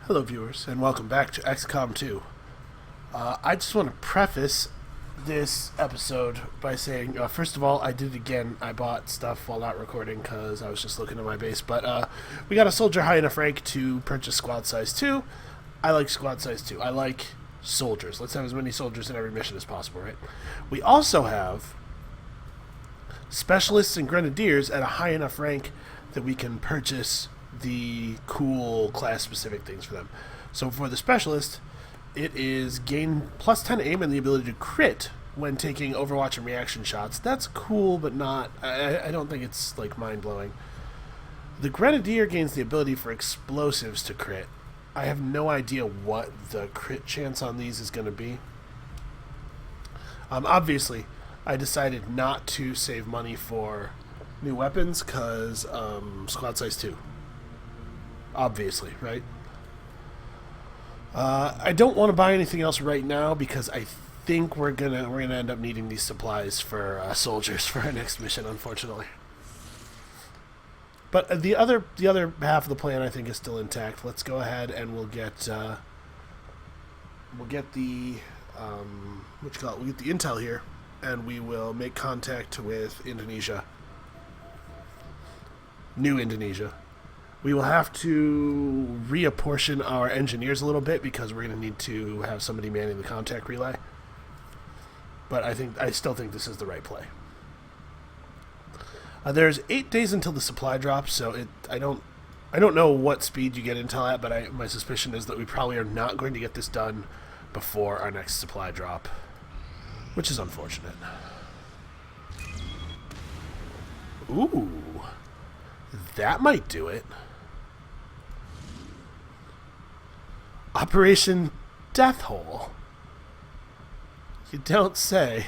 Hello, viewers, and welcome back to XCOM 2. I just want to preface this episode by saying, first of all, I did it again. I bought stuff while not recording because I was just looking at my base. But we got a soldier high enough rank to purchase squad size 2. I like squad size 2. I like soldiers. Let's have as many soldiers in every mission as possible, right? We also have specialists and grenadiers at a high enough rank that we can purchase the cool class-specific things for them. So for the specialist, it is gain plus 10 aim and the ability to crit when taking Overwatch and reaction shots. That's cool, but not... I don't think it's, like, mind-blowing. The Grenadier gains the ability for explosives to crit. I have no idea what the crit chance on these is going to be. Obviously, I decided not to save money for new weapons because squad size 2. Obviously, right? I don't want to buy anything else right now because I think we're gonna end up needing these supplies for soldiers for our next mission, unfortunately. But the other half of the plan I think is still intact. Let's go ahead and we'll get the we'll get the intel here, and we will make contact with Indonesia. New Indonesia. We will have to reapportion our engineers a little bit because we're going to need to have somebody manning the contact relay. But I still think this is the right play. There's 8 days until the supply drops, so I don't know what speed you get intel at, but my suspicion is that we probably are not going to get this done before our next supply drop, which is unfortunate. Ooh, that might do it. Operation Death Hole. You don't say.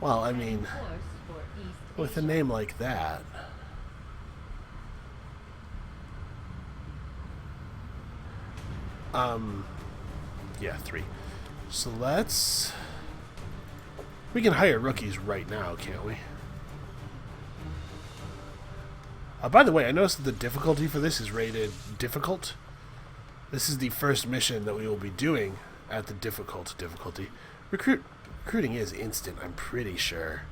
Well, I mean, with a name like that. Yeah, 3. So we can hire rookies right now, can't we? By the way, I noticed that the difficulty for this is rated difficult. This is the first mission that we will be doing at the difficulty. Recruiting is instant, I'm pretty sure.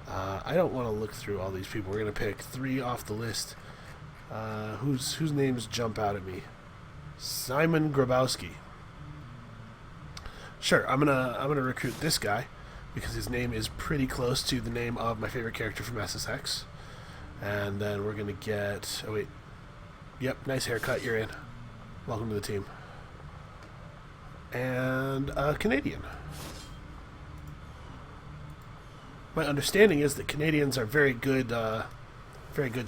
I don't want to look through all these people. We're going to pick 3 off the list. Whose names jump out at me? Simon Grabowski. Sure, I'm gonna recruit this guy because his name is pretty close to the name of my favorite character from SSX. And then we're gonna get... Oh wait. Yep, nice haircut, you're in. Welcome to the team. And a Canadian. My understanding is that Canadians are very good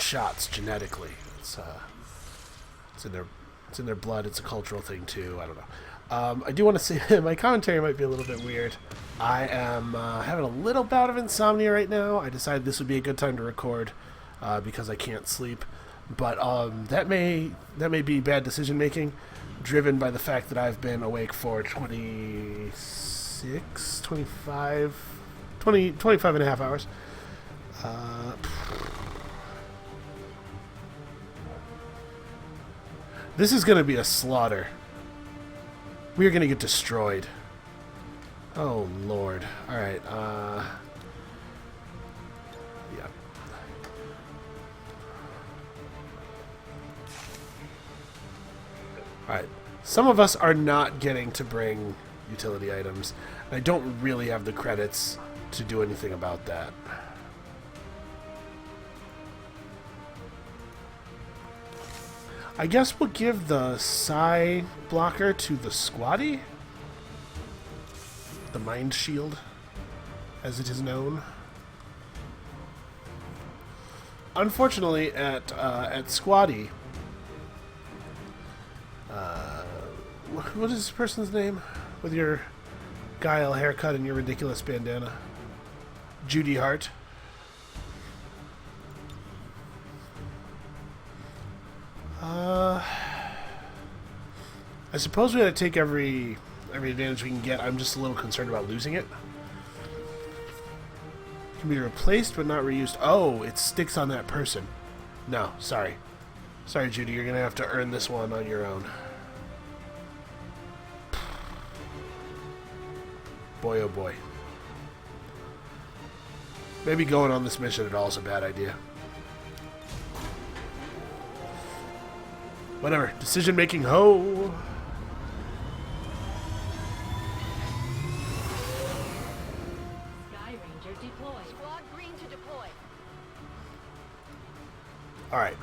shots genetically. It's in their blood. It's a cultural thing too. I don't know. I do want to say my commentary might be a little bit weird. I am having a little bout of insomnia right now. I decided this would be a good time to record because I can't sleep. But that may be bad decision making, driven by the fact that I've been awake for 25 and a half hours. This is going to be a slaughter. We are going to get destroyed. Oh, Lord. Alright, yeah. Alright. Some of us are not getting to bring utility items. And I don't really have the credits to do anything about that. I guess we'll give the Psi blocker to the Squatty. The Mind Shield, as it is known. Unfortunately, at Squatty, what is this person's name? With your Guile haircut and your ridiculous bandana. Judy Hart. I suppose we gotta take every advantage we can get. I'm just a little concerned about losing it. Can be replaced but not reused. Oh, it sticks on that person. No, sorry. Sorry, Judy, you're going to have to earn this one on your own. Boy, oh boy. Maybe going on this mission at all is a bad idea. Whatever. Decision making, ho! Sky Ranger deployed. Squad green to deploy. Alright.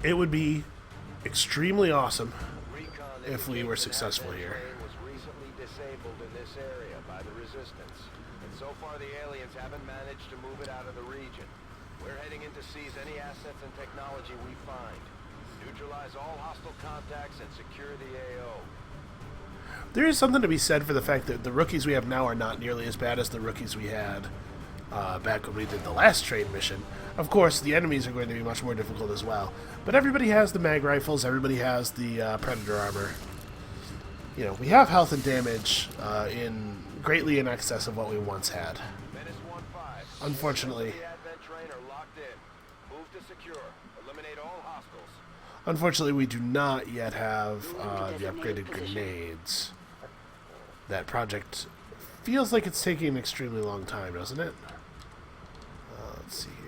It would be extremely awesome if we were successful here. Was recently disabled in this area by the resistance, and so far the aliens haven't managed to move it out of the region. We're heading in to seize any assets and technology we find, neutralize all hostile contacts, and secure the AO. There is something to be said for the fact that the rookies we have now are not nearly as bad as the rookies we had back when we did the last trade mission. Of course, the enemies are going to be much more difficult as well. But everybody has the mag rifles, everybody has the Predator armor. You know, we have health and damage in greatly in excess of what we once had. Menace 1-5. Unfortunately. The advent train are locked in. Move to secure. Eliminate all hostiles. Unfortunately, we do not yet have the upgraded grenades. That project feels like it's taking an extremely long time, doesn't it? Let's see here.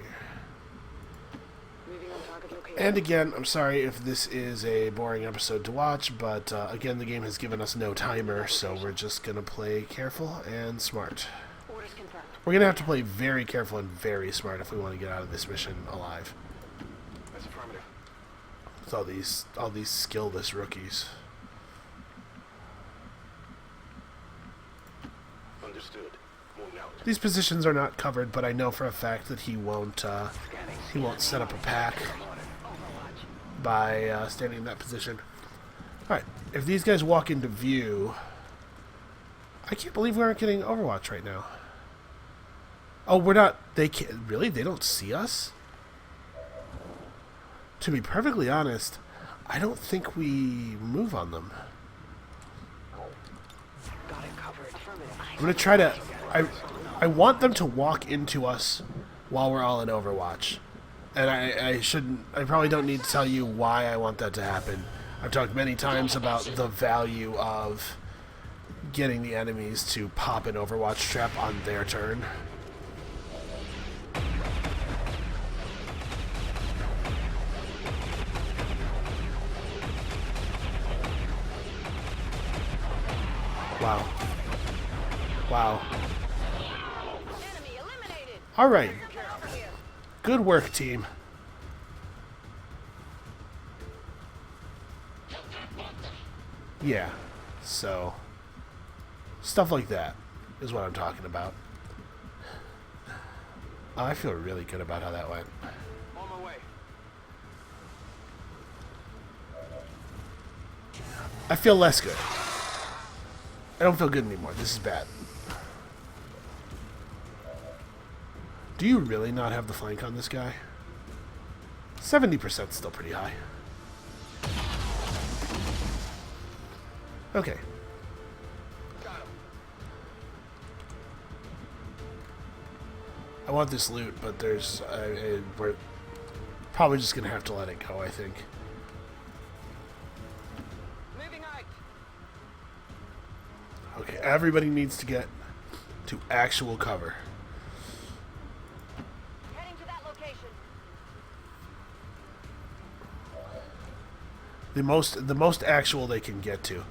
And again, I'm sorry if this is a boring episode to watch, but again, the game has given us no timer, so we're just going to play careful and smart. Orders confirmed. We're going to have to play very careful and very smart if we want to get out of this mission alive. That's affirmative. With all these skillless rookies. Understood. Moving out. These positions are not covered, but I know for a fact that he won't set up a pack by standing in that position. Alright, if these guys walk into view... I can't believe we aren't getting Overwatch right now. Oh, we're not... They can't... Really? They don't see us? To be perfectly honest, I don't think we move on them. Got it covered. I'm going to try to... I want them to walk into us while we're all in Overwatch. And I probably don't need to tell you why I want that to happen. I've talked many times about the value of getting the enemies to pop an Overwatch trap on their turn. Wow. Wow. Enemy eliminated. All right. Over here. Good work, team. Yeah. So, stuff like that is what I'm talking about. Oh, I feel really good about how that went. On my way. I feel less good. I don't feel good anymore. This is bad. Do you really not have the flank on this guy? 70% still pretty high. Okay. Got him. I want this loot, but there's... we're probably just going to have to let it go, I think. Moving Ike. Okay, everybody needs to get to actual cover. Heading to that location. The most actual they can get to.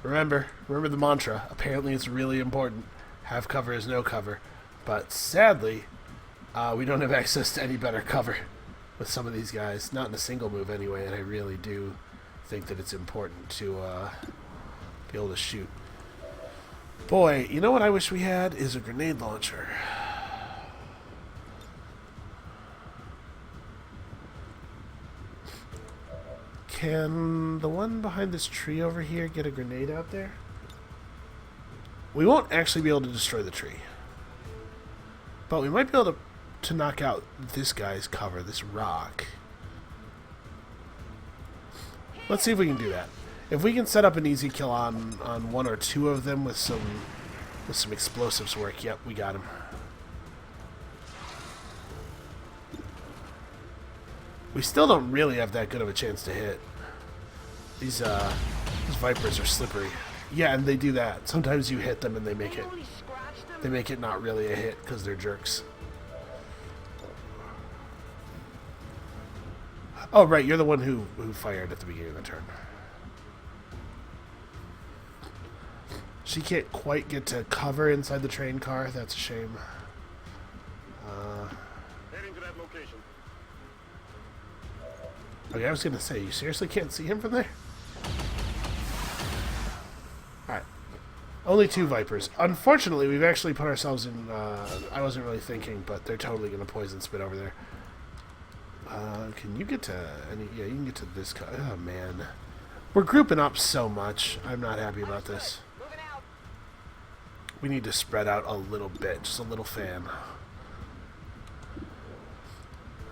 Remember the mantra. Apparently it's really important. Have cover is no cover. But sadly, we don't have access to any better cover with some of these guys. Not in a single move anyway, and I really do think that it's important to be able to shoot. Boy, you know what I wish we had is a grenade launcher. Can the one behind this tree over here get a grenade out there? We won't actually be able to destroy the tree. But we might be able to knock out this guy's cover, this rock. Let's see if we can do that. If we can set up an easy kill on one or two of them with some explosives work, yep, we got him. We still don't really have that good of a chance to hit. These Vipers are slippery. Yeah, and they do that. Sometimes you hit them and they make it. Only scratched them. They make it not really a hit because they're jerks. Oh, right, you're the one who fired at the beginning of the turn. She can't quite get to cover inside the train car. That's a shame. Heading to that location. Okay, I was going to say, you seriously can't see him from there? Alright. Only 2 Vipers. Unfortunately, we've actually put ourselves in... I wasn't really thinking, but they're totally going to poison spit over there. Can you get to any... Yeah, you can get to this... Oh, man. We're grouping up so much. I'm not happy about this. Moving out. We need to spread out a little bit. Just a little fan.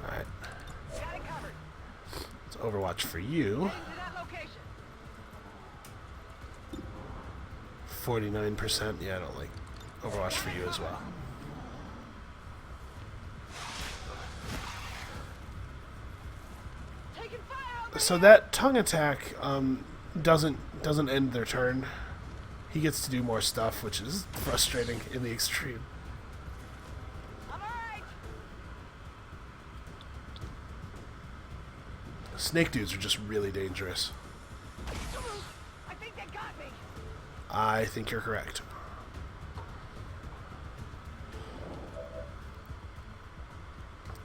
Alright. Got it covered. Let's Overwatch for you. Heading to that location. 49%. Yeah, I don't like Overwatch for you as well. Taking fire over. So that tongue attack doesn't end their turn. He gets to do more stuff, which is frustrating in the extreme. I'm alright. Snake dudes are just really dangerous. I think they got me. I think you're correct.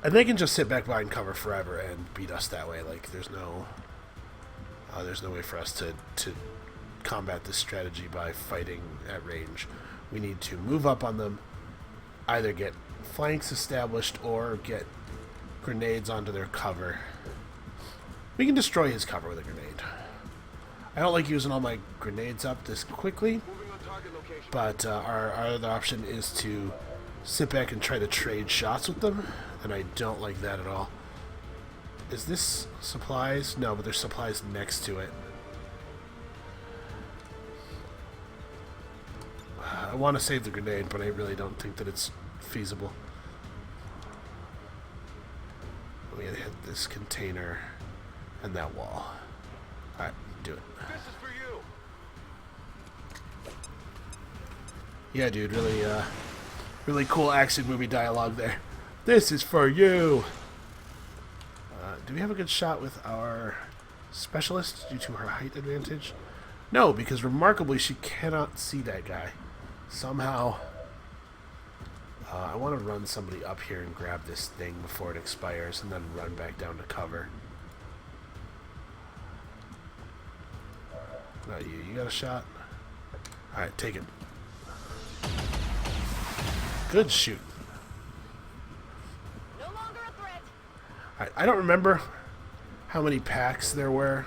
And they can just sit back behind cover forever and beat us that way. Like there's no way for us to combat this strategy by fighting at range. We need to move up on them, either get flanks established or get grenades onto their cover. We can destroy his cover with a grenade. I don't like using all my grenades up this quickly, Moving on target location. but our other option is to sit back and try to trade shots with them, and I don't like that at all. Is this supplies? No, but there's supplies next to it. I want to save the grenade, but I really don't think that it's feasible. We gotta hit this container and that wall. Alright, do it. This is for you. Yeah, dude, really cool action movie dialogue there. This is for you! Do we have a good shot with our specialist due to her height advantage? No, because remarkably she cannot see that guy. Somehow, I want to run somebody up here and grab this thing before it expires and then run back down to cover. Not you. You got a shot? Alright, take it. Good shoot. No longer a threat. Alright, I don't remember how many packs there were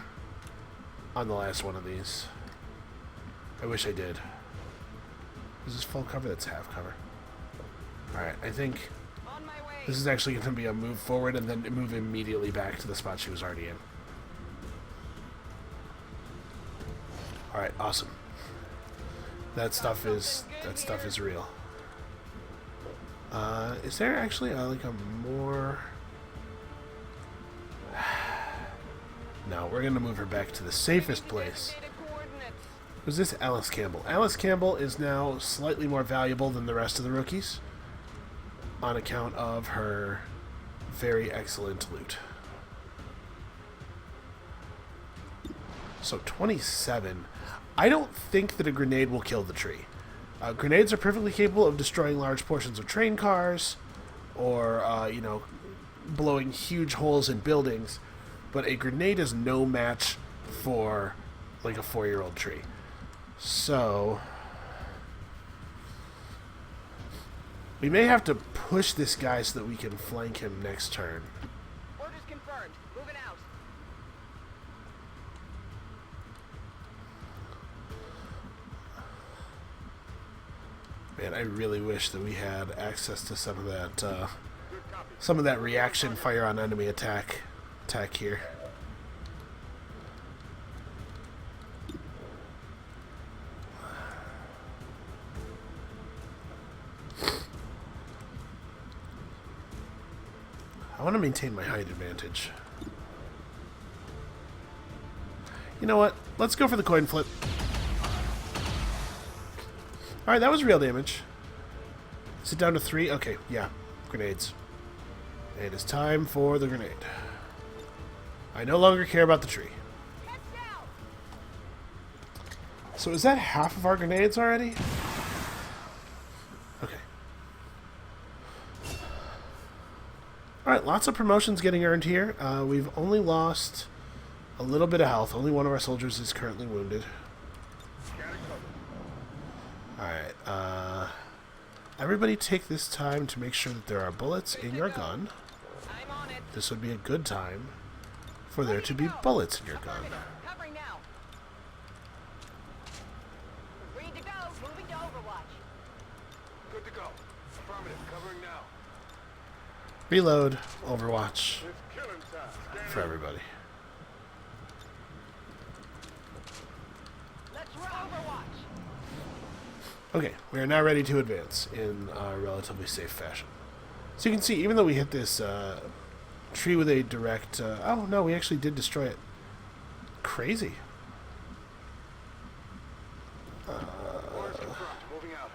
on the last one of these. I wish I did. Is this full cover? That's half cover. Alright, I think On my way. this is actually going to be a move forward and then move immediately back to the spot she was already in. Alright, awesome. That stuff is real. Is there actually like a more... No, we're going to move her back to the safest place. Designated coordinates. Was this Alice Campbell? Alice Campbell is now slightly more valuable than the rest of the rookies on account of her very excellent loot. So 27. I don't think that a grenade will kill the tree. Grenades are perfectly capable of destroying large portions of train cars or, blowing huge holes in buildings, but a grenade is no match for, like, a 4-year-old tree. So we may have to push this guy so that we can flank him next turn. Orders confirmed. Moving out. Man, I really wish that we had access to some of that reaction fire on enemy attack here. I want to maintain my height advantage. You know what? Let's go for the coin flip. Alright, that was real damage. Is it down to 3? Okay, yeah. Grenades. It is time for the grenade. I no longer care about the tree. Heads down. So is that half of our grenades already? Okay. Alright, lots of promotions getting earned here. We've only lost a little bit of health. Only one of our soldiers is currently wounded. Alright, everybody take this time to make sure that there are bullets in your gun. I'm on it. This would be a good time for there to be bullets in your gun. Covering now. Ready to go. Moving to Overwatch. Good to go. Affirmative. Covering now. Reload, Overwatch, It's killing time. for everybody. Let's roll Overwatch. Okay, we are now ready to advance in a relatively safe fashion. So you can see, even though we hit this tree with a direct... oh, no, we actually did destroy it. Crazy. Orders confirmed. Moving out.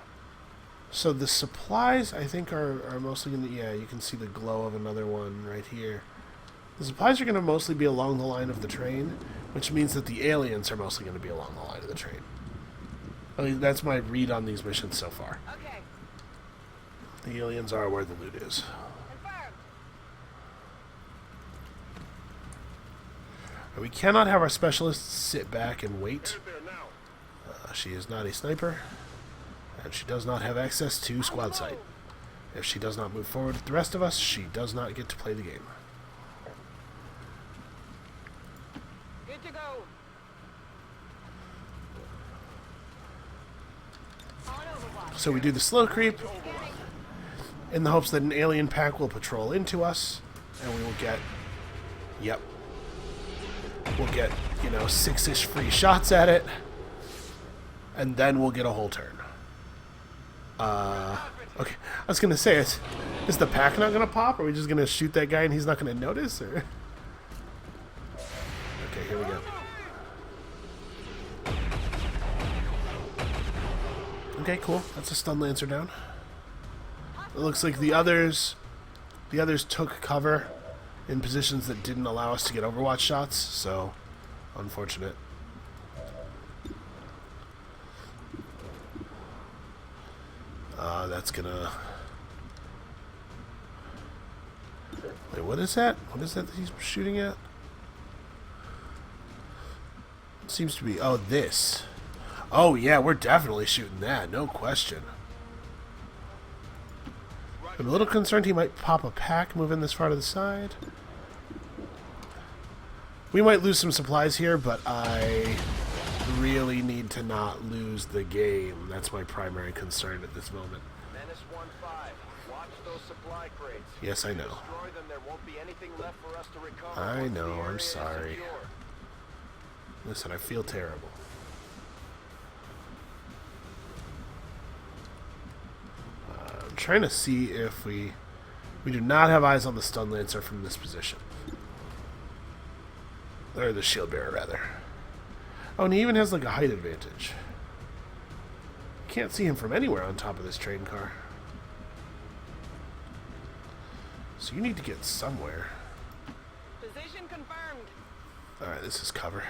So the supplies, I think, are mostly going to... Yeah, you can see the glow of another one right here. The supplies are going to mostly be along the line of the train, which means that the aliens are mostly going to be along the line of the train. I mean, that's my read on these missions so far. Okay. The aliens are where the loot is. Confirmed. And we cannot have our specialists sit back and wait. Head there now. She is not a sniper, and she does not have access to squad sight. If she does not move forward with the rest of us, she does not get to play the game. Good to go. On Overwatch. So we do the slow creep in the hopes that an alien pack will patrol into us, and we will get, yep, we'll get, you know, 6-ish free shots at it, and then we'll get a whole turn. Okay, I was gonna say, is the pack not gonna pop? Are we just gonna shoot that guy and he's not gonna notice, or? Okay, here we go. Okay, cool. That's a stun lancer down. It looks like the others took cover in positions that didn't allow us to get Overwatch shots, so unfortunate. That's gonna... Wait, what is that? What is that he's shooting at? It seems to be... Oh, this. Oh, yeah, we're definitely shooting that. No question. I'm a little concerned he might pop a pack moving this far to the side. We might lose some supplies here, but I really need to not lose the game. That's my primary concern at this moment. Menace 1-5. Watch those supply crates. Yes, I know. Destroy them, there won't be anything left for us to recover. I once the know, area I'm is sorry. secure. Listen, I feel terrible. I'm trying to see if we do not have eyes on the stun lancer from this position. Or the shield bearer, rather. Oh, and he even has like a height advantage. Can't see him from anywhere on top of this train car. So you need to get somewhere. Position confirmed. Alright, this is cover.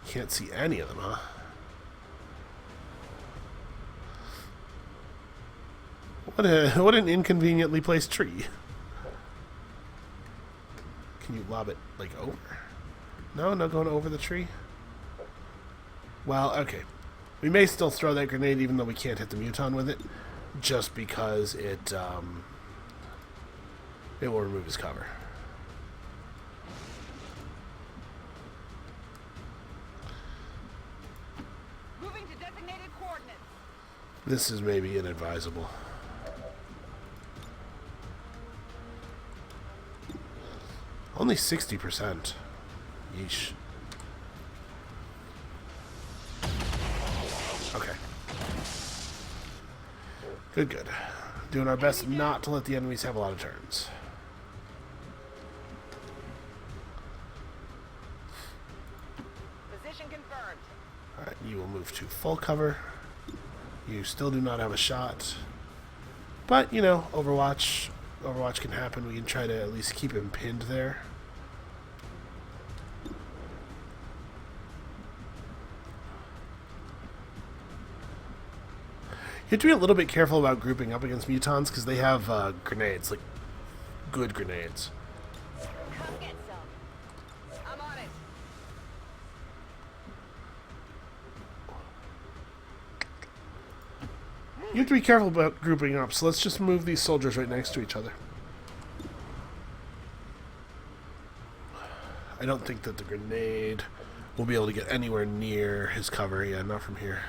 Can't see any of them, huh? What an inconveniently placed tree. Can you lob it, like, over? No, not going over the tree? Well, okay. We may still throw that grenade even though we can't hit the muton with it, just because it will remove his cover. Moving to designated coordinates. This is maybe inadvisable. Only 60%. Yeesh. Okay. Good, good. Doing our best not to let the enemies have a lot of turns. You will move to full cover. You still do not have a shot. But, you know, Overwatch can happen. We can try to at least keep him pinned there. You have to be a little bit careful about grouping up against mutons because they have grenades, like good grenades. Come get some. I'm on it. You have to be careful about grouping up, so let's just move these soldiers right next to each other. I don't think that the grenade will be able to get anywhere near his cover. Yeah, not from here.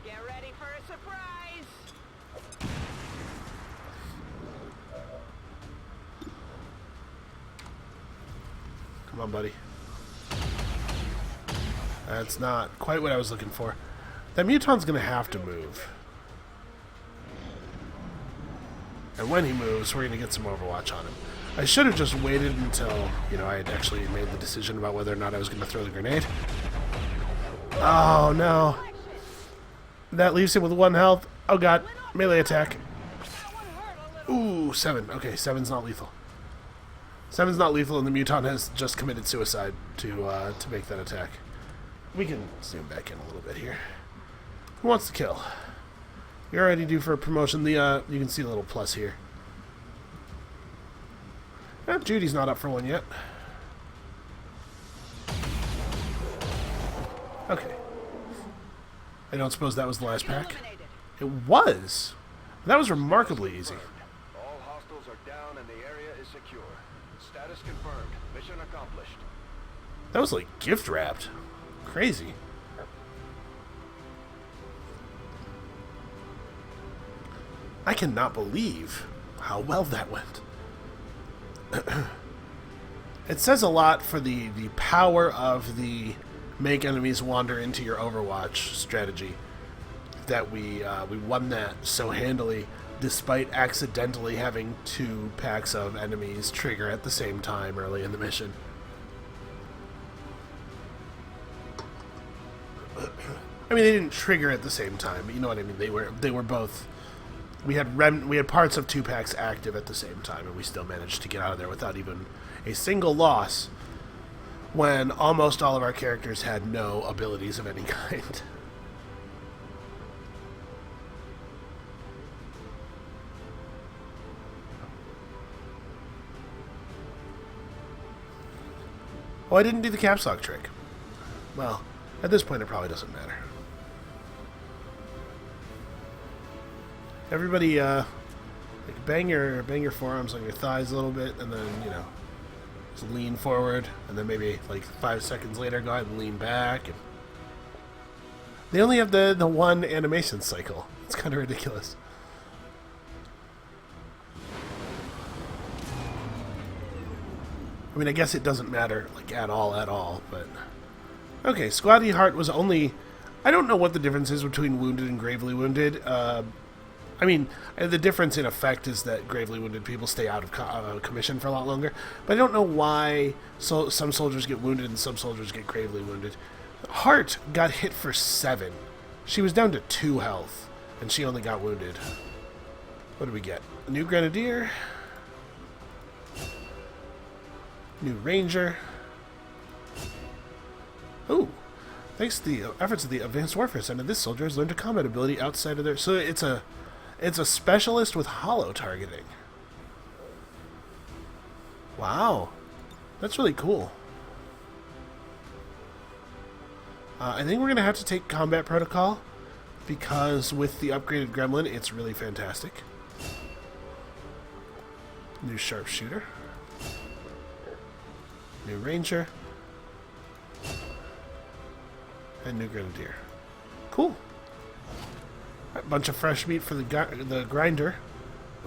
Get ready for a surprise. Come on, buddy. That's not quite what I was looking for. That muton's going to have to move. And when he moves, we're going to get some Overwatch on him. I should have just waited until, you know, I had actually made the decision about whether or not I was going to throw the grenade. Oh, no. That leaves him with 1 health. Oh, God. Melee attack. Ooh, 7. Okay, 7's not lethal. 7's not lethal, and the muton has just committed suicide to make that attack. We can zoom back in a little bit here. Who wants to kill? You're already due for a promotion. You can see a little plus here. Judy's not up for one yet. Okay. I don't suppose that was the last pack. Eliminated. It was. That was remarkably easy. All hostiles are down and the area is secure. Status confirmed. Mission accomplished. That was like gift wrapped. Crazy. I cannot believe how well that went. It says a lot for the power of the make enemies wander into your Overwatch strategy that we won that so handily, despite accidentally having 2 packs of enemies trigger at the same time early in the mission. I mean, they didn't trigger at the same time, but you know what I mean. They were both. We had parts of 2 packs active at the same time, and we still managed to get out of there without even a single loss. When almost all of our characters had no abilities of any kind. Oh, I didn't do the caps lock trick. Well, at this point, it probably doesn't matter. Everybody, like bang your forearms on your thighs a little bit, and then, you know, just lean forward, and then maybe like 5 seconds later, go ahead and lean back. And they only have the one animation cycle. It's kind of ridiculous. I mean, I guess it doesn't matter like at all, but okay. Squatty Heart was only. I don't know what the difference is between wounded and gravely wounded. I mean, the difference in effect is that gravely wounded people stay out of commission for a lot longer. But I don't know why some soldiers get wounded and some soldiers get gravely wounded. Heart got hit for 7. She was down to 2 health, and she only got wounded. What did we get? A new Grenadier. New Ranger. Ooh. Thanks to the efforts of the Advanced Warfare Center, this soldier has learned a combat ability outside of their... So it's a specialist with holo targeting. Wow. That's really cool. I think we're going to have to take Combat Protocol, because with the upgraded Gremlin, it's really fantastic. New Sharpshooter. New Ranger. And new Grenadier. Cool. A bunch of fresh meat for the grinder.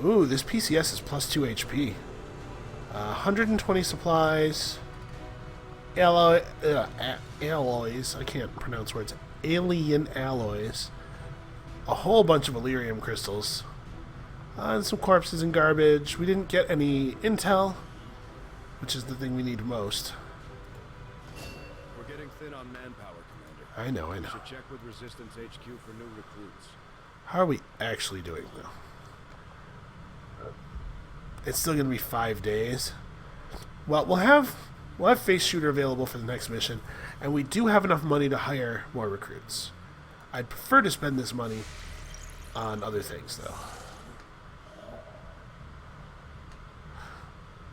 Ooh, this PCS is plus 2 HP. 120 supplies. Alloys. I can't pronounce words. Alien alloys. A whole bunch of Illyrium crystals. And some corpses and garbage. We didn't get any intel, which is the thing we need most. We're getting thin on manpower, Commander. I know, I We know. should check with Resistance HQ for new recruits. How are we actually doing, though? It's still going to be 5 days. Well, we'll have face shooter available for the next mission, and we do have enough money to hire more recruits. I'd prefer to spend this money on other things, though.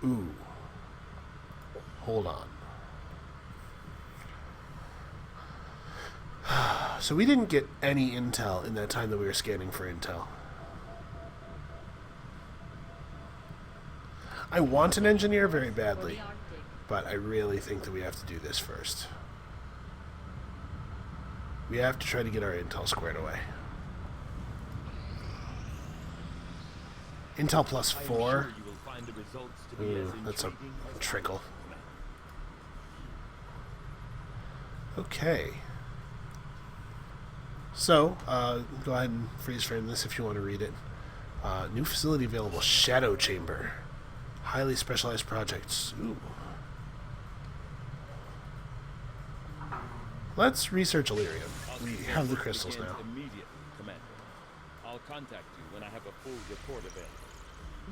Ooh. Hold on. So we didn't get any intel in that time that we were scanning for intel. I want an engineer very For badly, the Arctic. but I really think that we have to do this first. We have to try to get our intel squared away. Intel plus 4. Ooh, that's a trickle. Okay. So, go ahead and freeze frame this if you want to read it. New facility available. Shadow Chamber. Highly specialized projects. Ooh. Let's research Illyrium. We have the crystals now. Immediately, Commander. I'll contact you when I have a full report available.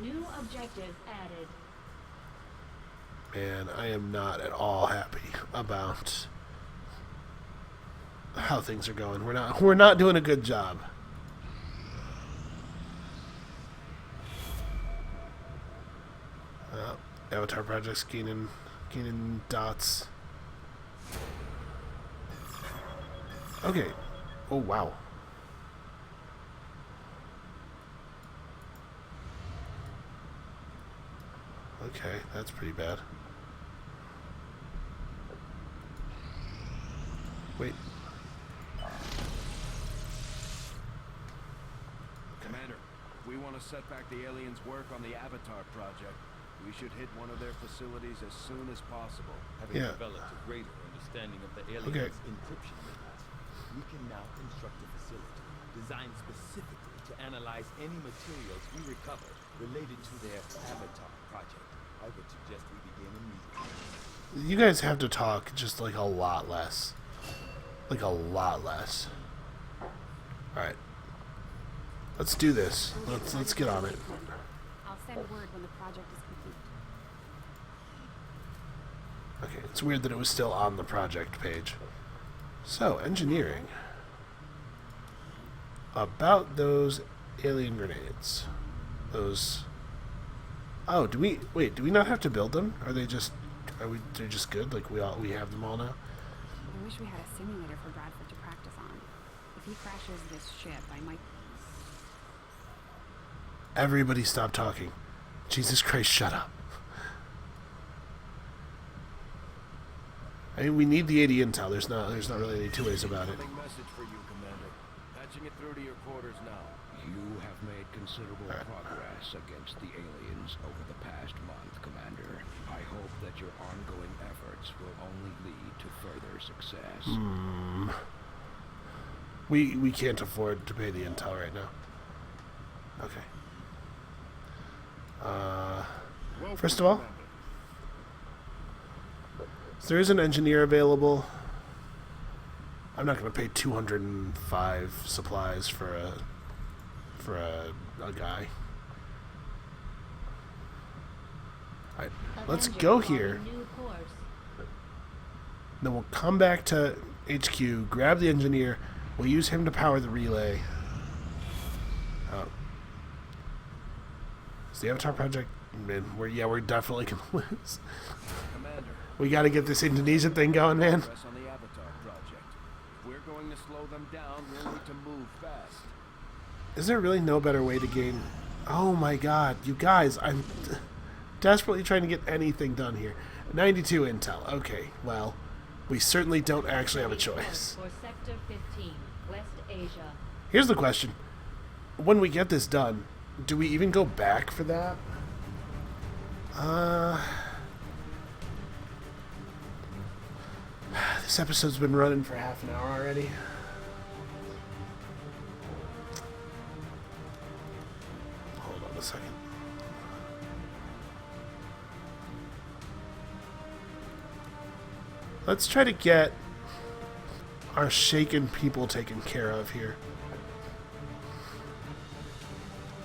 New objective added. Man, I am not at all happy about how things are going. We're not doing a good job. Avatar projects gaining dots. Okay. Oh wow. Okay, that's pretty bad. Wait. Commander, we want to set back the aliens' work on the Avatar project. We should hit one of their facilities as soon as possible. Having Yeah. developed a greater understanding of the aliens' Okay. encryption methods, we can now construct a facility designed specifically to analyze any materials we recover related to their Avatar project. I would suggest we begin immediately. You guys have to talk just like a lot less. Like a lot less. Alright. Let's do this. Let's get on it. I'll send word when the project is complete. Okay, it's weird that it was still on the project page. So, engineering. About those alien grenades. Those... Oh, do we not have to build them? They're just good? Like, we have them all now? I wish we had a simulator for Bradford to practice on. If he crashes this ship, I might... Everybody stop talking. Jesus Christ, shut up. I mean, we need the 80 intel. There's not really any two ways about it. Incoming message for you, Commander. Patching it through to your quarters now. You have made considerable progress against the aliens over the past month, Commander. I hope that your ongoing efforts will only lead to further success. We can't afford to pay the intel right now. Okay. First of all, if there is an engineer available, I'm not going to pay 205 supplies for a guy. Alright, let's Avenger go on here. New course. Then we'll come back to HQ, grab the engineer, we'll use him to power the relay. Is the Avatar project? Man, we're definitely gonna lose. Commander, We gotta get this Indonesian thing going, man. progress on the Avatar project. If we're going to slow them down, we'll need to move fast. Is there really no better way to gain... Oh my god, you guys, I'm desperately trying to get anything done here. 92 intel, okay, well, we certainly don't actually have a choice. For Sector 15, West Asia. Here's the question. When we get this done, do we even go back for that? This episode's been running for half an hour already. Hold on. Let's try to get our shaken people taken care of here.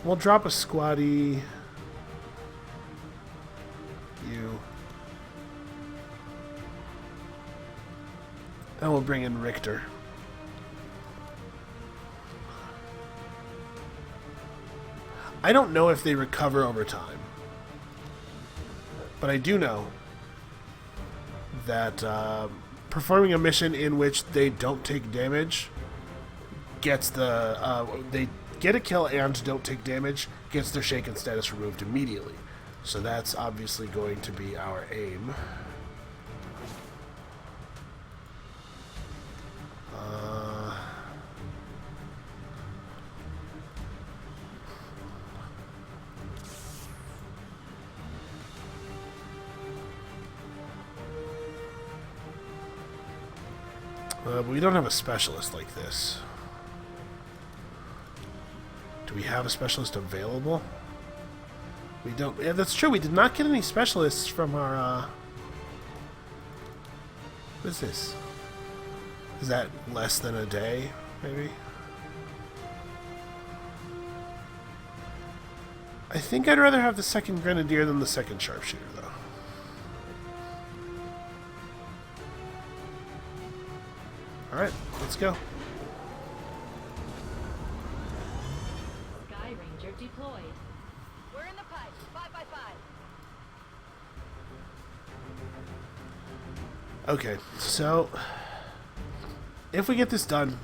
We'll drop a squatty. You. And we'll bring in Richter. I don't know if they recover over time. But I do know that performing a mission in which they don't take damage gets the... they get a kill and don't take damage, gets their shaken status removed immediately. So that's obviously going to be our aim. But we don't have a specialist like this. Do we have a specialist available? We don't. Yeah, that's true. We did not get any specialists from our... What is this? Is that less than a day, maybe? I think I'd rather have the second grenadier than the second sharpshooter, though. Alright, let's go. Sky Ranger deployed. We're in the pipe. 5x5. Okay, so if we get this done,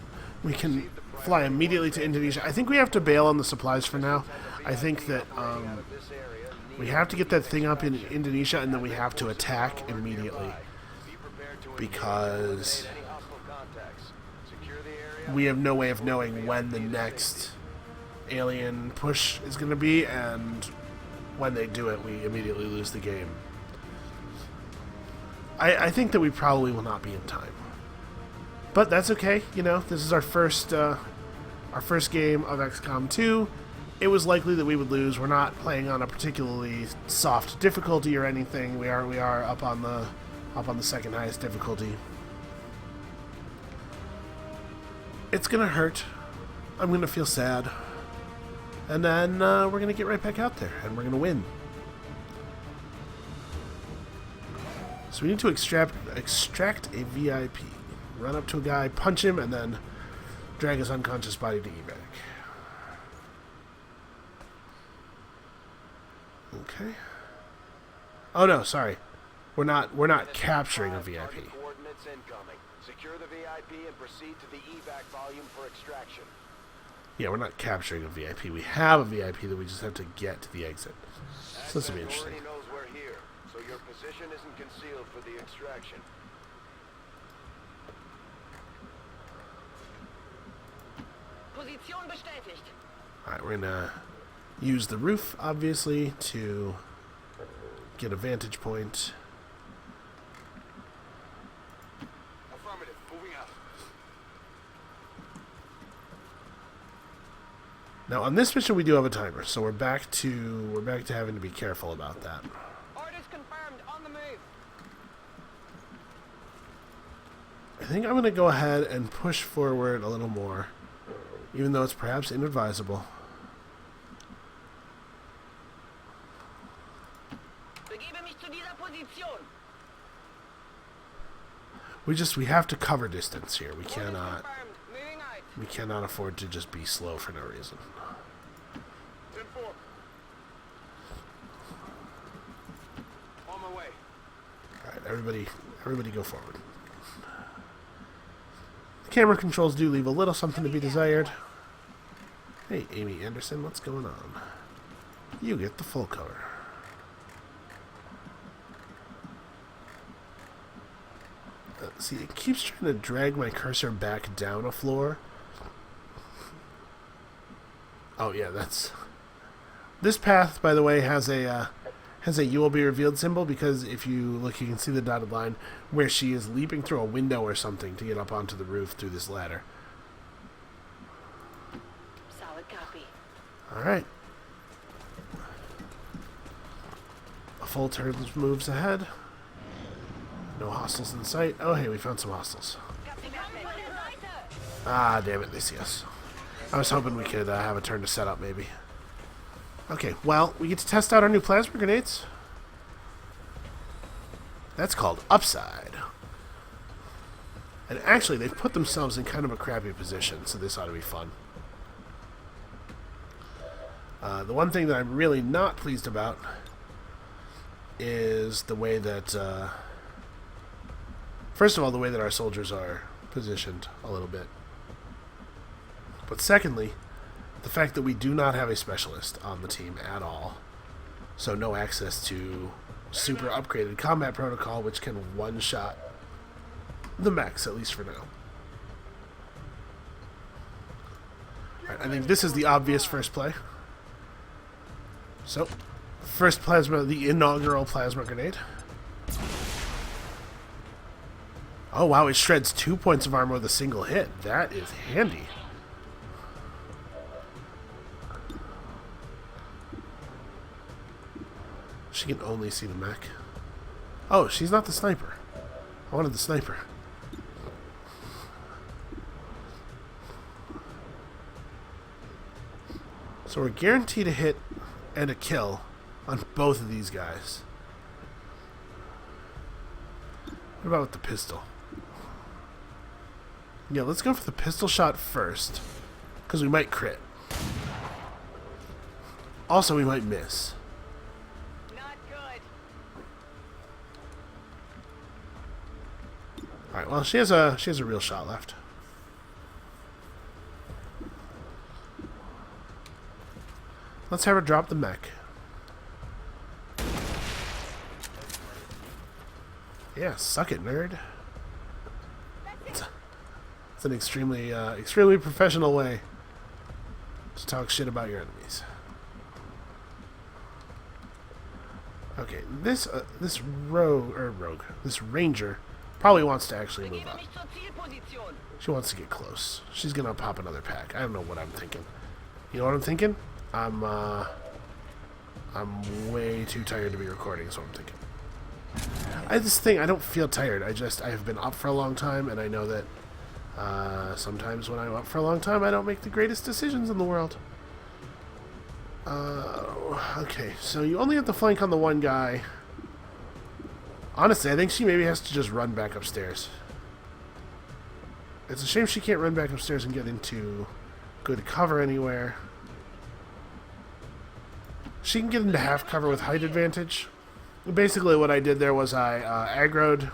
we can fly immediately to Indonesia. I think we have to bail on the supplies for now. I think that we have to get that thing up in Indonesia, and then we have to attack immediately, because we have no way of knowing when the next alien push is going to be, and when they do it, we immediately lose the game. I think that we probably will not be in time, but that's okay. You know, this is our first game of XCOM 2. It was likely that we would lose. We're not playing on a particularly soft difficulty or anything. We are up on the second highest difficulty. It's gonna hurt. I'm gonna feel sad, and then we're gonna get right back out there, and we're gonna win. So we need to extract a VIP. Run up to a guy, punch him, and then drag his unconscious body to evac. Okay. Oh no, sorry. We're not capturing a VIP. Coordinates incoming. Secure the VIP and proceed to the evac volume for extraction. Yeah, we're not capturing a VIP. We have a VIP that we just have to get to the exit. So this will be interesting. Already knows we're here, so your position isn't concealed for the extraction. Position bestätigt. Alright, we're gonna use the roof, obviously, to get a vantage point. Affirmative. Moving out. Now on this mission we do have a timer, so we're back to having to be careful about that. Orders confirmed. On the move. I think I'm gonna go ahead and push forward a little more, even though it's perhaps inadvisable. Begebe mich zu dieser Position. We have to cover distance here. We Orders cannot confirmed. Moving out. we cannot afford to just be slow for no reason. 10-4. On my way. Alright, everybody go forward. The camera controls do leave a little something to be desired. Hey, Amy Anderson, what's going on? You get the full cover. See, it keeps trying to drag my cursor back down a floor. Oh yeah, that's... This path, by the way, has a "You will be revealed" symbol, because if you look, you can see the dotted line where she is leaping through a window or something to get up onto the roof through this ladder. Solid copy. Alright. A full turn moves ahead. No hostiles in sight. Oh, hey, we found some hostiles. Copy that. Ah, damn it, they see us. I was hoping we could have a turn to set up, maybe. Okay, well, we get to test out our new plasma grenades. That's called Upside. And actually, they've put themselves in kind of a crappy position, so this ought to be fun. The one thing that I'm really not pleased about is the way that... first of all, the way that our soldiers are positioned a little bit. But secondly, the fact that we do not have a specialist on the team at all. So no access to super upgraded combat protocol, which can one-shot the mechs, at least for now. Alright, I think this is the obvious first play. So, first plasma, the inaugural plasma grenade. Oh wow, it shreds 2 points of armor with a single hit. That is handy. She can only see the mech. Oh, she's not the sniper. I wanted the sniper. So we're guaranteed a hit and a kill on both of these guys. What about with the pistol? Yeah, let's go for the pistol shot first, because we might crit. Also, we might miss. Not good. Alright, well, she has a real shot left. Let's have her drop the mech. Yeah, suck it, nerd. It's an extremely professional way to talk shit about your enemies. Okay, this ranger probably wants to actually move up. She wants to get close. She's gonna pop another pack. I don't know what I'm thinking. You know what I'm thinking? I'm way too tired to be recording, so I'm thinking. I don't feel tired. I have been up for a long time, and I know that sometimes when I'm up for a long time, I don't make the greatest decisions in the world. Okay, so you only have to flank on the one guy. Honestly, I think she maybe has to just run back upstairs. It's a shame she can't run back upstairs and get into good cover anywhere. She can get into half cover with height advantage. Basically what I did there was I aggroed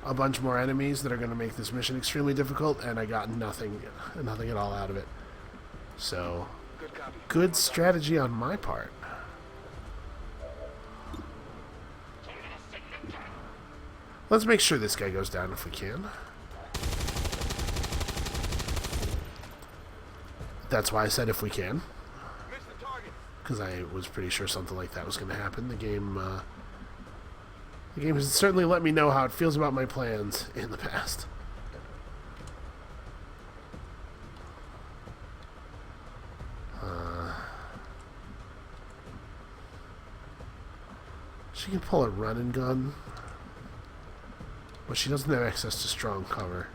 a bunch more enemies that are going to make this mission extremely difficult, and I got nothing at all out of it. So, good strategy on my part. Let's make sure this guy goes down if we can. That's why I said if we can. Because I was pretty sure something like that was going to happen. The game has certainly let me know how it feels about my plans in the past. She can pull a run and gun, but she doesn't have access to strong cover.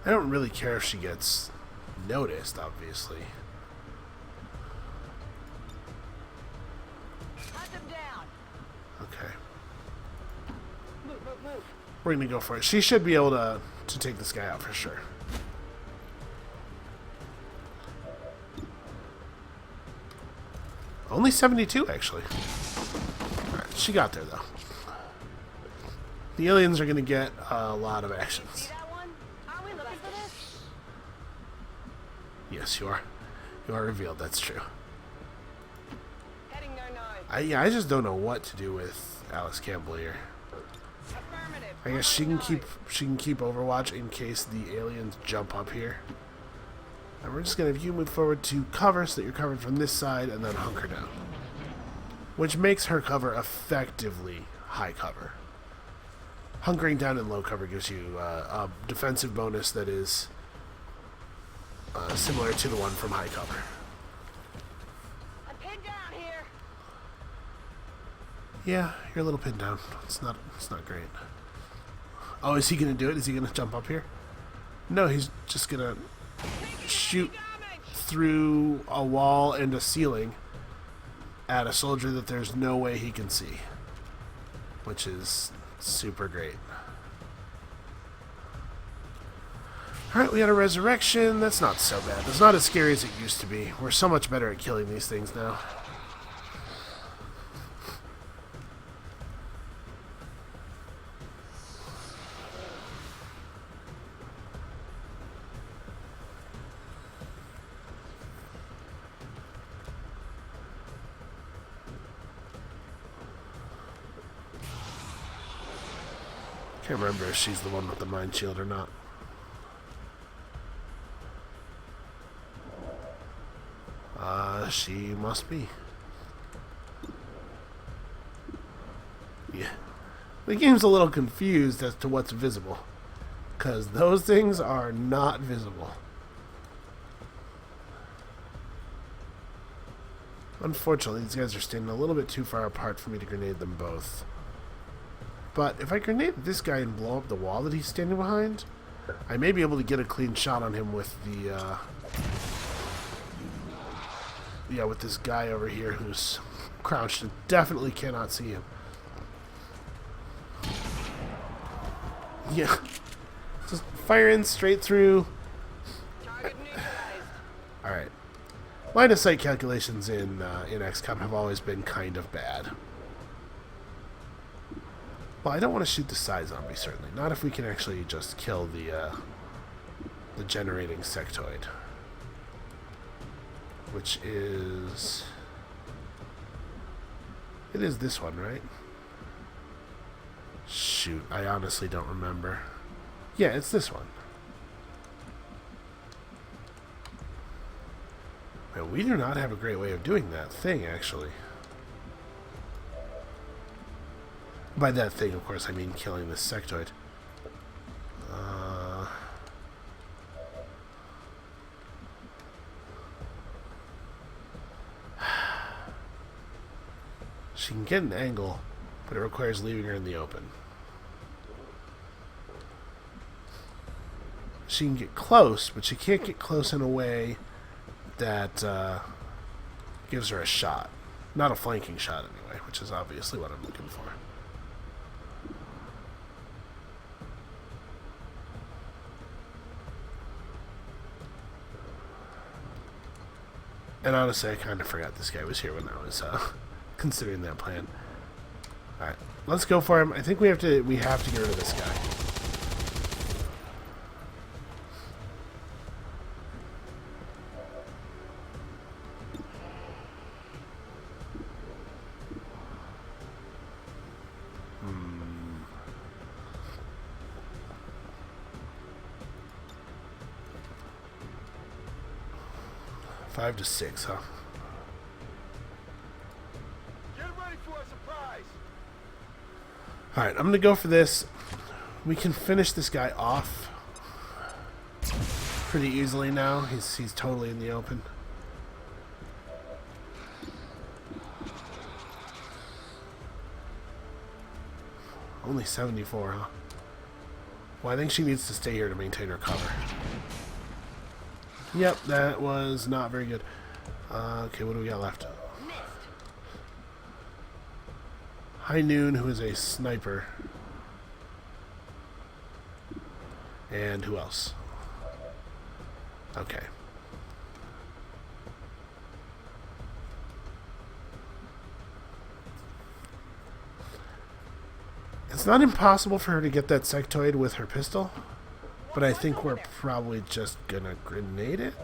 I don't really care if she gets noticed, obviously. Hunt them down. Okay. Move, move, move. We're going to go for it. She should be able to take this guy out for sure. Only 72, actually. Alright, she got there, though. The aliens are going to get a lot of actions. See that one? Are we looking for this? Yes, you are. You are revealed, that's true. Heading there now. Yeah, I just don't know what to do with Alice Campbell here. Affirmative. I guess she can keep Overwatch in case the aliens jump up here. And we're just going to have you move forward to cover so that you're covered from this side and then hunker down. Which makes her cover effectively high cover. Hunkering down in low cover gives you a defensive bonus that is similar to the one from high cover. I'm pinned down. Yeah, you're a little pinned down. It's not great. Oh, is he gonna do it? Is he gonna jump up here? No, he's just gonna shoot through a wall and a ceiling at a soldier that there's no way he can see, which is super great. Alright, we got a resurrection. That's not so bad. It's not as scary as it used to be. We're so much better at killing these things now. Can't remember if she's the one with the mind shield or not. She must be. Yeah. The game's a little confused as to what's visible, because those things are not visible. Unfortunately, these guys are standing a little bit too far apart for me to grenade them both. But if I grenade this guy and blow up the wall that he's standing behind, I may be able to get a clean shot on him with the, yeah, with this guy over here who's crouched and definitely cannot see him. Yeah. Just fire in straight through. Alright. Line of sight calculations in XCOM have always been kind of bad. Well, I don't want to shoot the side zombie, certainly. Not if we can actually just kill the generating sectoid. Which is... It is this one, right? Shoot, I honestly don't remember. Yeah, it's this one. Man, we do not have a great way of doing that thing, actually. By that thing, of course, I mean killing this sectoid. She can get an angle, but it requires leaving her in the open. She can get close, but she can't get close in a way that gives her a shot. Not a flanking shot, anyway, which is obviously what I'm looking for. And honestly, I kind of forgot this guy was here when I was considering that plan. Alright, let's go for him. I think we have to get rid of this guy. Five to 6, huh? Get ready for a surprise. Alright, I'm gonna go for this. We can finish this guy off pretty easily now. He's totally in the open. Only 74, huh? Well, I think she needs to stay here to maintain her cover. Yep, that was not very good. Okay, what do we got left? High Noon, who is a sniper. And who else? Okay. It's not impossible for her to get that sectoid with her pistol, but I think we're probably just gonna grenade it.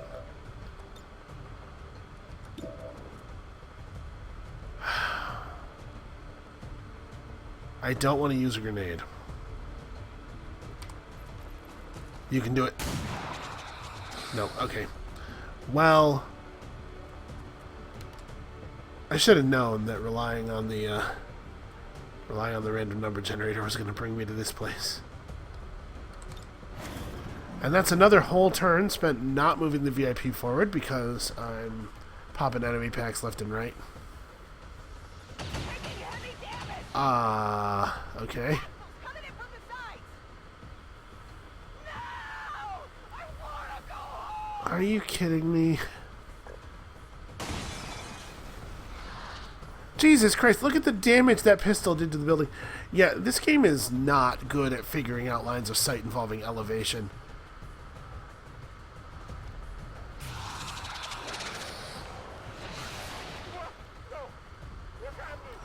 I don't want to use a grenade. You can do it. No, okay. Well, I should have known that relying on the random number generator was going to bring me to this place. And that's another whole turn spent not moving the VIP forward because I'm popping enemy packs left and right. Okay. Coming in from the sides. No! I wanna go home! Are you kidding me? Jesus Christ, look at the damage that pistol did to the building. Yeah, this game is not good at figuring out lines of sight involving elevation. No! What's happening?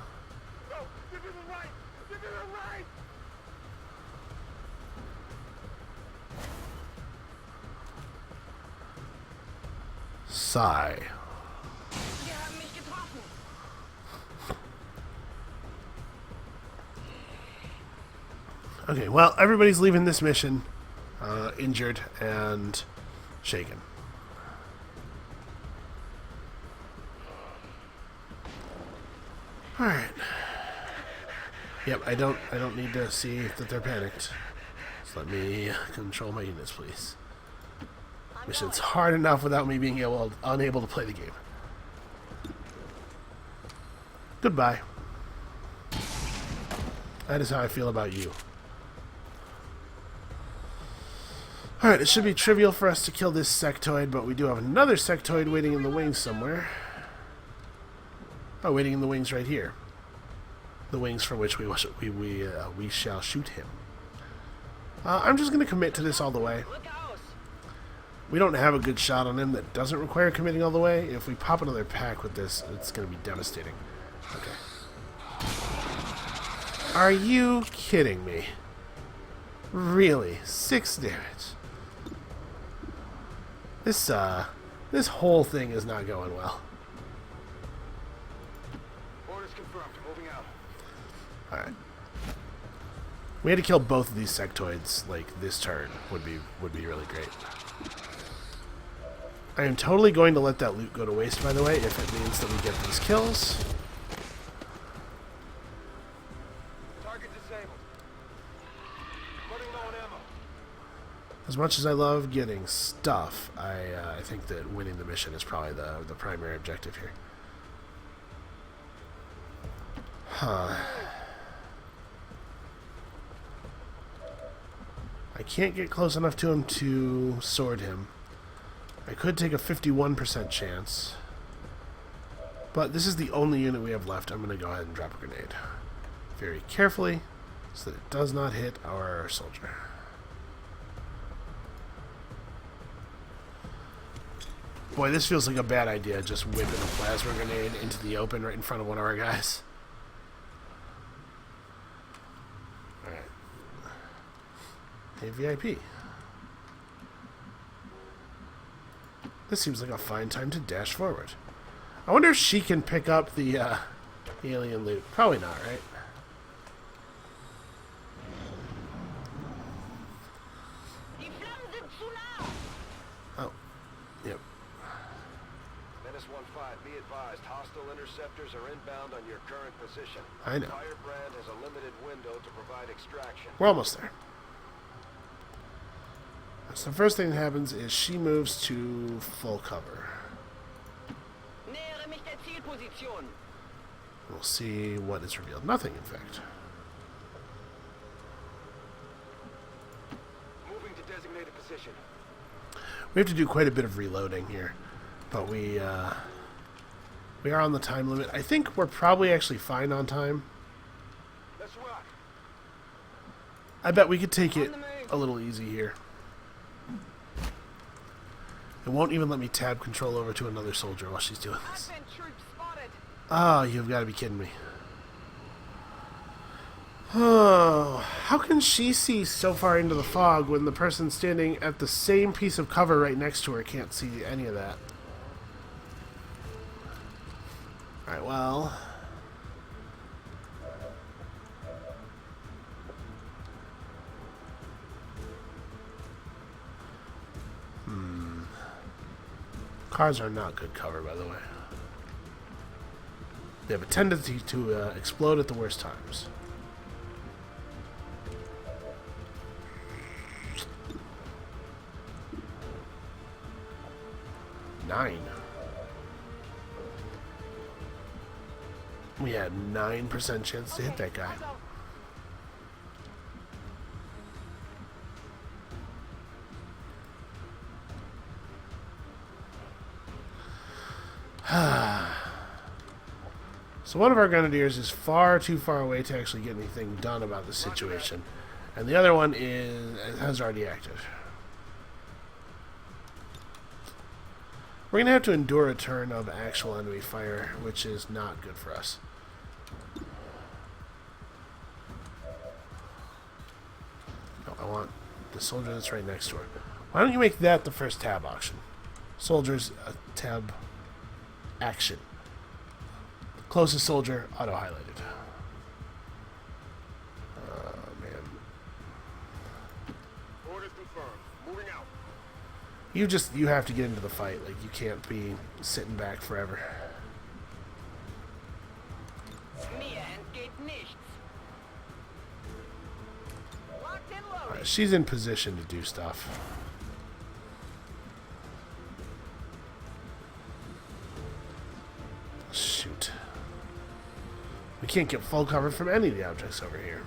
No! You're to the right! You're to the right! Sigh. Die haben mich getroffen. Okay, well, everybody's leaving this mission injured and shaken. All right. Yep, I don't need to see that they're panicked. Just let me control my units, please. Mission's hard enough without me being unable to play the game. Goodbye. That is how I feel about you. Alright, it should be trivial for us to kill this sectoid, but we do have another sectoid waiting in the wings somewhere. Oh, waiting in the wings right here. The wings from which we shall shoot him. I'm just going to commit to this all the way. Look out! We don't have a good shot on him that doesn't require committing all the way. If we pop another pack with this, it's going to be devastating. Okay. Are you kidding me? Really? 6 damage. This whole thing is not going well. Orders confirmed. Moving out. Alright. We had to kill both of these sectoids, like, this turn would be really great. I am totally going to let that loot go to waste, by the way, if it means that we get these kills. Target disabled. Running low on ammo. As much as I love getting stuff, I think that winning the mission is probably the primary objective here. Huh. I can't get close enough to him to sword him. I could take a 51% chance. But this is the only unit we have left. I'm going to go ahead and drop a grenade. Very carefully, so that it does not hit our soldier. Boy, this feels like a bad idea, just whipping a plasma grenade into the open right in front of one of our guys. Alright. Hey, VIP. This seems like a fine time to dash forward. I wonder if she can pick up the alien loot. Probably not, right? Die Flammen sind zu nah! Oh. Yep. Menace 1-5, be advised, hostile interceptors are inbound on your current position. I know. Firebrand has a limited window to provide extraction. We're almost there. So the first thing that happens is she moves to full cover. Nähere mich der Zielposition. We'll see what is revealed. Nothing, in fact. Moving to designated position. We have to do quite a bit of reloading here, but we are on the time limit. I think we're probably actually fine on time. Let's rock. I bet we could take it a little easy here. It won't even let me tab control over to another soldier while she's doing this. Advent troops spotted. Oh, you've got to be kidding me. Oh, how can she see so far into the fog when the person standing at the same piece of cover right next to her can't see any of that? Alright, well... Cars are not good cover, by the way. They have a tendency to explode at the worst times. Nine. We had 9% chance to hit that guy. So one of our grenadiers is far too far away to actually get anything done about the situation. And the other one has already acted. We're going to have to endure a turn of actual enemy fire, which is not good for us. No, I want the soldier that's right next to her. Why don't you make that the first tab option? Soldiers, tab action. Closest soldier, auto-highlighted. Man. Orders confirmed. Moving out. You have to get into the fight. Like, you can't be sitting back forever. Mir entgeht nichts. Locked and loaded. Alright, she's in position to do stuff. Shoot. We can't get full cover from any of the objects over here.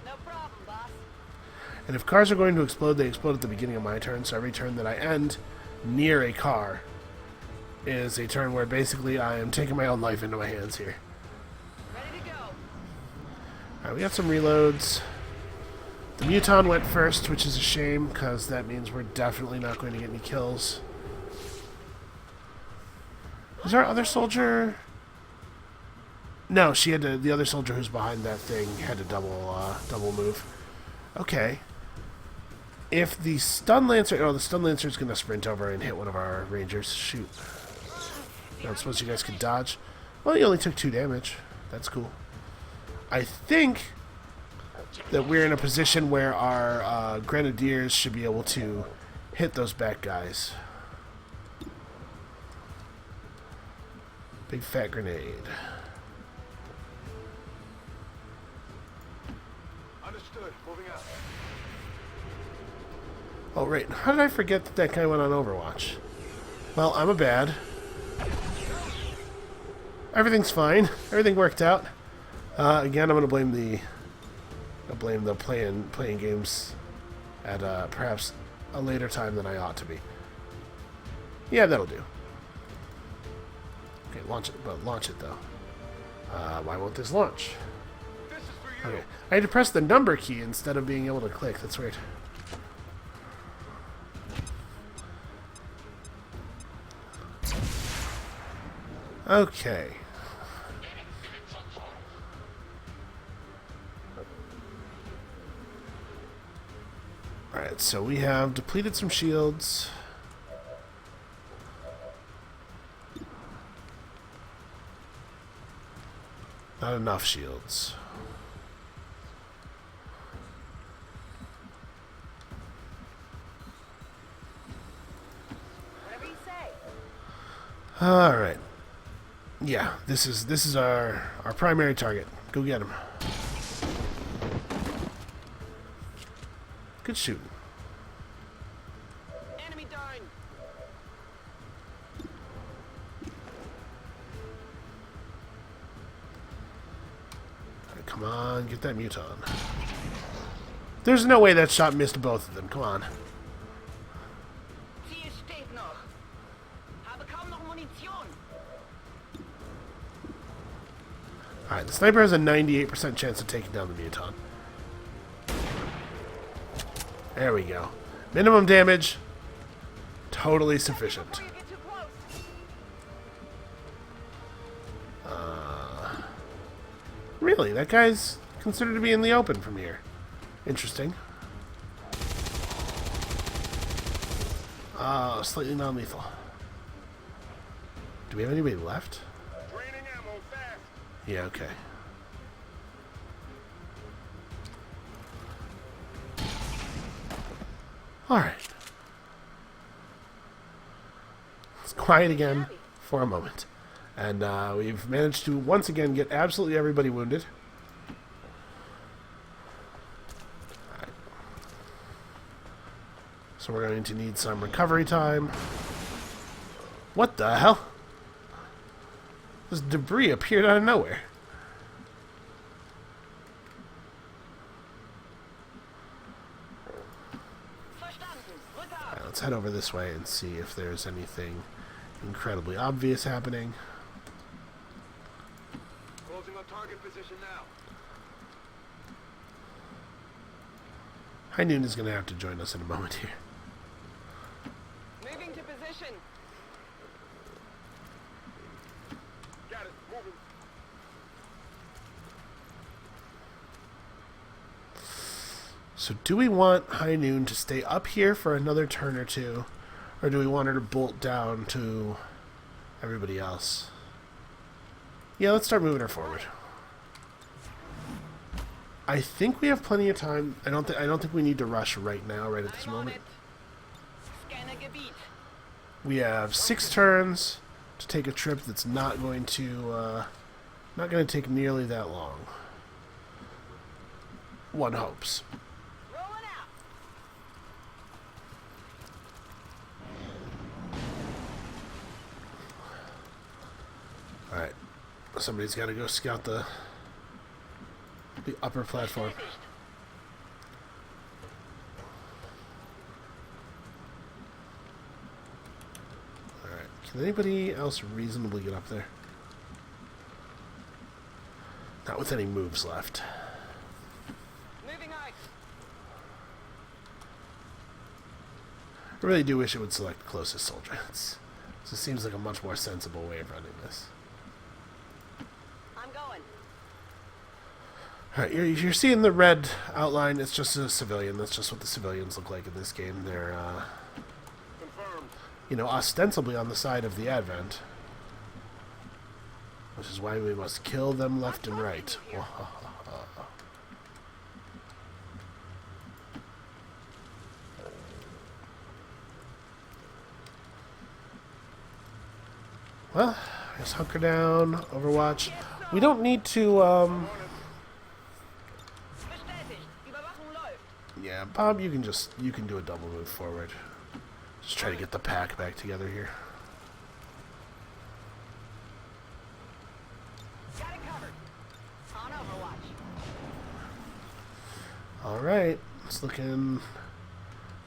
No problem, boss. And if cars are going to explode, they explode at the beginning of my turn, so every turn that I end near a car is a turn where basically I am taking my own life into my hands here. Ready to go. Alright, we got some reloads. The Muton went first, which is a shame, because that means we're definitely not going to get any kills. Is our other soldier... No, she had to... The other soldier who's behind that thing had to double move. Okay. If the Stun Lancer... Oh, the Stun Lancer is going to sprint over and hit one of our Rangers. Shoot. I don't suppose you guys could dodge. Well, he only took 2 damage. That's cool. I think that we're in a position where our Grenadiers should be able to hit those back guys. Big fat grenade. Understood. Moving out. Oh, right. How did I forget that that guy went on Overwatch? Well, I'm a bad. Everything's fine. Everything worked out. Again, I'm going to blame the playing games at perhaps a later time than I ought to be. Yeah, that'll do. Okay, launch it, but launch it though. Why won't this launch? This is for you. Okay, I had to press the number key instead of being able to click. That's weird. Okay. Alright, so we have depleted some shields. Not enough shields. Whatever you say. All right. Yeah, this is our primary target. Go get him. Good shooting. Enemy down. All right, come on, get that Muton. There's no way that shot missed both of them. Come on. Ziel steht noch. Habe kaum noch Munition. All right, the sniper has a 98% chance of taking down the Muton. There we go. Minimum damage. Totally sufficient. Before you get too close. Really? That guy's considered to be in the open from here. Interesting. Slightly non-lethal. Do we have anybody left? Draining ammo fast. Yeah, okay. Alright. It's quiet again for a moment. And we've managed to once again get absolutely everybody wounded. Alright. So we're going to need some recovery time. What the hell? This debris appeared out of nowhere. Alright, let's head over this way and see if there's anything incredibly obvious happening. Closing on target position now. High Noon is going to have to join us in a moment here. Moving to position. Got it. Moving. So do we want High Noon to stay up here for another turn or two? Or do we want her to bolt down to everybody else? Yeah, let's start moving her forward. I think we have plenty of time. I don't think we need to rush right now, right at this moment. Scannergebiet. We have 6 turns to take a trip that's not going to take nearly that long. One hopes. Rolling out. All right, somebody's got to go scout the upper platform. Alright, can anybody else reasonably get up there? Not with any moves left. Moving out. I really do wish it would select the closest soldier. This seems like a much more sensible way of running this. I'm going. Alright, you're seeing the red outline. It's just a civilian. That's just what the civilians look like in this game. They're, Confirmed. you know, ostensibly on the side of the Advent. Which is why we must kill them left and right. Well, just hunker down, Overwatch. We don't need to, Bestätigt. Überwachung läuft. yeah, Bob, you can do a double move forward. Just try to get the pack back together here. Got it covered. On Overwatch. Alright, it's looking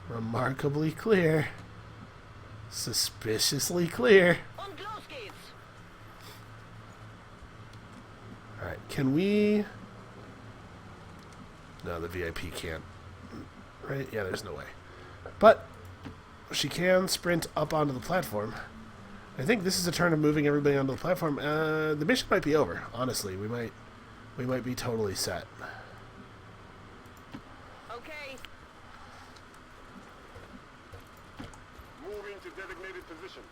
remarkably clear. Suspiciously clear. Und los geht's. Alright, can we... No, the VIP can't. Right? Yeah, there's no way. But she can sprint up onto the platform. I think this is a turn of moving everybody onto the platform. The mission might be over, honestly. We might be totally set. Okay. Moving to designated position.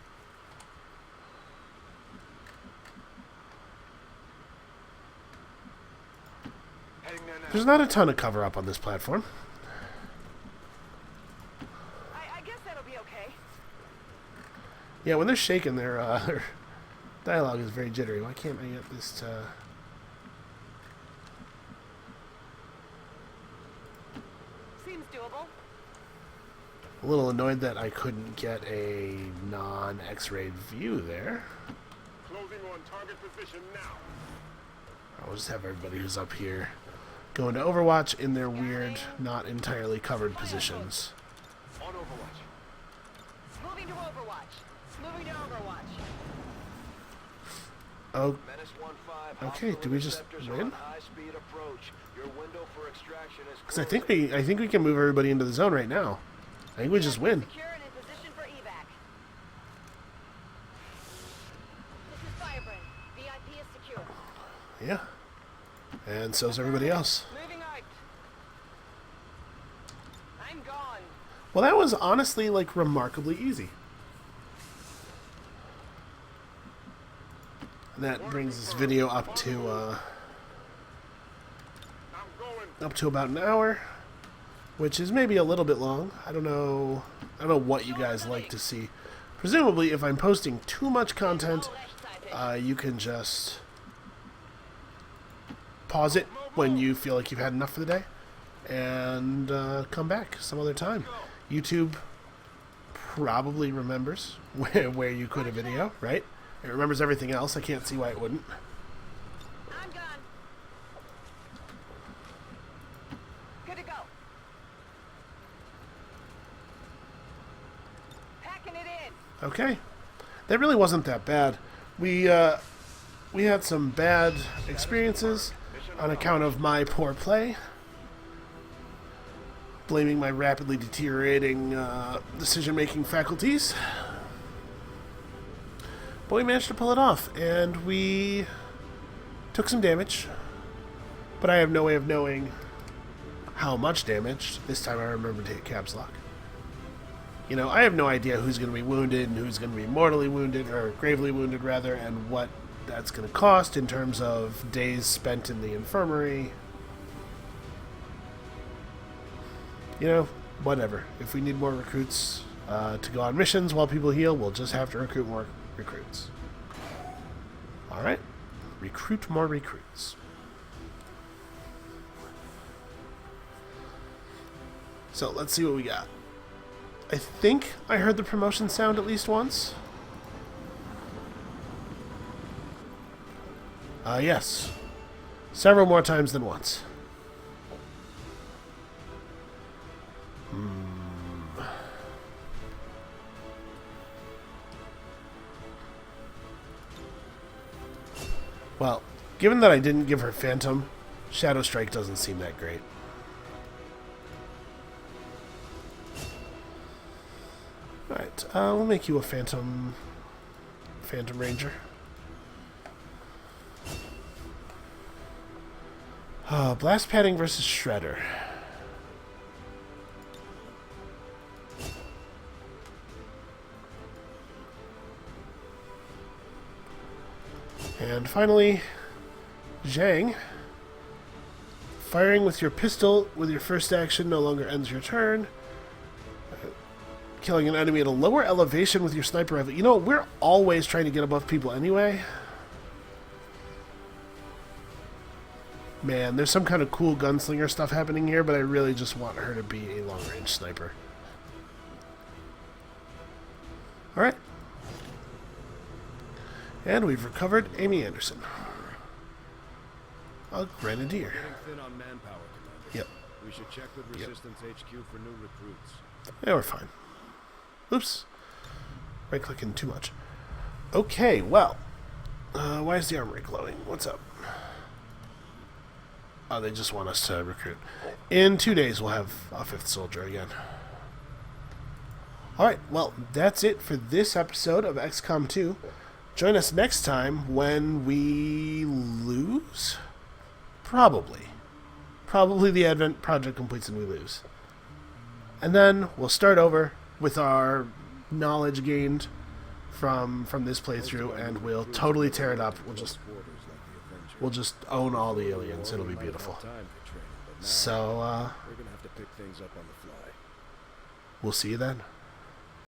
Heading there now. There's not a ton of cover up on this platform. I guess that'll be okay. Yeah, when they're shaking, their dialogue is very jittery. Why can't I get this to... Seems doable. A little annoyed that I couldn't get a non-X-ray view there. Closing on target position now. I'll just have everybody who's up here go into Overwatch in their weird, not entirely covered positions. On Overwatch. Moving to Overwatch. Moving to Overwatch. Oh, Menace 1-5, okay. Do we just interceptors are win? on high-speed approach. Your window for extraction is Because I closing. think we can move everybody into the zone right now. I think we just win. Secure and in position for evac. This is Firebrand. VIP is secure. Yeah. And so's everybody else. Moving out. I'm gone. Well, that was honestly, like, remarkably easy. And that brings this video up to, I'm going. up to about an hour, which is maybe a little bit long. I don't know what you guys like to see. Presumably, if I'm posting too much content, you can just pause it when you feel like you've had enough for the day and come back some other time. YouTube probably remembers where you quit a video, right? It remembers everything else. I can't see why it wouldn't. I'm gone. Good to go. Packing it in. Okay. That really wasn't that bad. We had some bad experiences on account of my poor play. Blaming my rapidly deteriorating decision-making faculties. But we managed to pull it off, and we took some damage. But I have no way of knowing how much damage. This time I remember to hit caps lock. You know, I have no idea who's going to be wounded and who's going to be mortally wounded, or gravely wounded rather, and what that's going to cost in terms of days spent in the infirmary. You know, whatever. If we need more recruits to go on missions while people heal, we'll just have to recruit more recruits. Alright. Recruit more recruits. So, let's see what we got. I think I heard the promotion sound at least once. Yes. Several more times than once. Well, given that I didn't give her Phantom, Shadow Strike doesn't seem that great. Alright, we'll make you a Phantom Ranger. Blast Padding versus Shredder. And finally, Zhang. Firing with your pistol with your first action no longer ends your turn. Killing an enemy at a lower elevation with your sniper rifle. You know, we're always trying to get above people anyway. Man, there's some kind of cool gunslinger stuff happening here, but I really just want her to be a long-range sniper. Alright. And we've recovered Amy Anderson. A Grenadier. Getting thin on manpower, Commander. Yep. We should check with Resistance HQ for new recruits. Yeah, we're fine. Oops. Right-clicking too much. Okay, well. Why is the armory glowing? What's up? Oh, they just want us to recruit. In 2 days, we'll have a 5th soldier again. Alright, well, that's it for this episode of XCOM 2. Join us next time when we lose? Probably. Probably the Advent project completes and we lose. And then we'll start over with our knowledge gained from this playthrough, and we'll totally tear it up. We'll just own all the aliens. It'll be beautiful. So, we're gonna have to pick things up on the fly. We'll see you then.